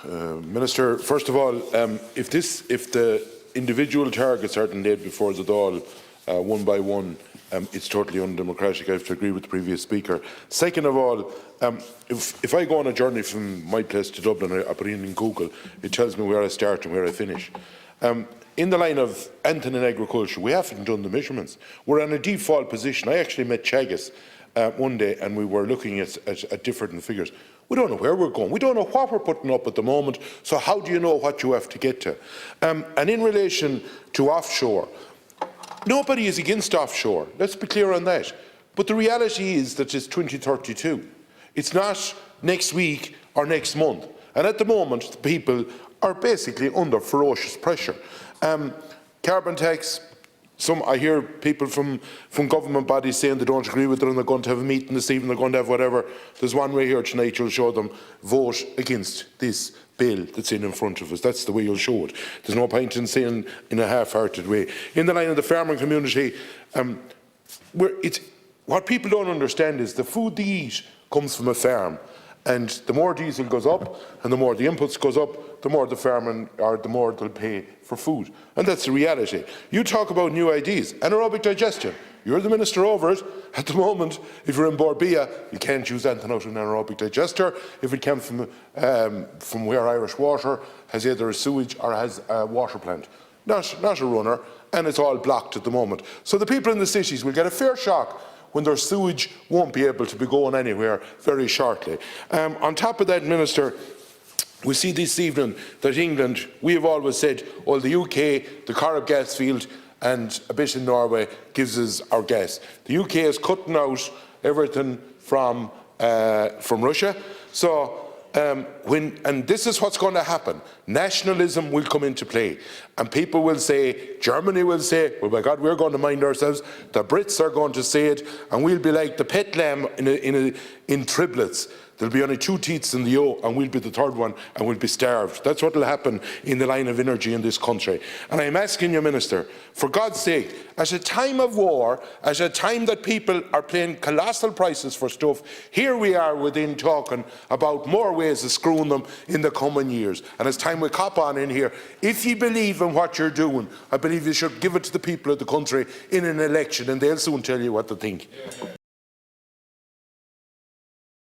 Minister, first of all, if the individual targets aren't laid before the Dáil one by one, it's totally undemocratic. I have to agree with the previous speaker. Second of all, if I go on a journey from my place to Dublin, I put it in Google, it tells me where I start and where I finish. In the line of anything in agriculture, we haven't done the measurements. We're in a default position. I actually met Teagasc one day and we were looking at different figures. We don't know where we're going. We don't know what we're putting up at the moment. So how do you know what you have to get to? And in relation to offshore, nobody is against offshore. Let's be clear on that. But the reality is that it's 2032. It's not next week or next month. And at the moment, the people are basically under ferocious pressure. Carbon tax. I hear people from government bodies saying they don't agree with it and they're going to have a meeting this evening, they're going to have whatever. There's one way here tonight you'll show them vote against this bill that's in front of us. That's the way you'll show it. There's no point in saying in a half-hearted way. In the line of the farming community, what people don't understand is the food they eat comes from a farm. And the more diesel goes up and the more the inputs goes up, the more the farming or the more they'll pay for food. And that's the reality. You talk about new ideas, anaerobic digestion. You're the minister over it. At the moment, if you're in Borbia, you can't use anything out of an anaerobic digester. If it came from where Irish Water has either a sewage or has a water plant. Not a runner, and it's all blocked at the moment. So the people in the cities will get a fair shock when their sewage won't be able to be going anywhere very shortly. On top of that, Minister, we see this evening that England, we have always said, well, the UK, the Corrib gas field and a bit in Norway gives us our gas. The UK is cutting out everything from Russia. So and this is what's going to happen. Nationalism will come into play. And people will say, Germany will say, well, my God, we're going to mind ourselves. The Brits are going to say it. And we'll be like the pet lamb in triplets. There'll be only 2 teats in the ewe, and we'll be the third one, and we'll be starved. That's what will happen in the line of energy in this country. And I'm asking you, Minister, for God's sake, at a time of war, at a time that people are paying colossal prices for stuff, here we are within talking about more ways of screwing them in the coming years. And it's time we cop on in here. If you believe in what you're doing, I believe you should give it to the people of the country in an election, and they'll soon tell you what to think.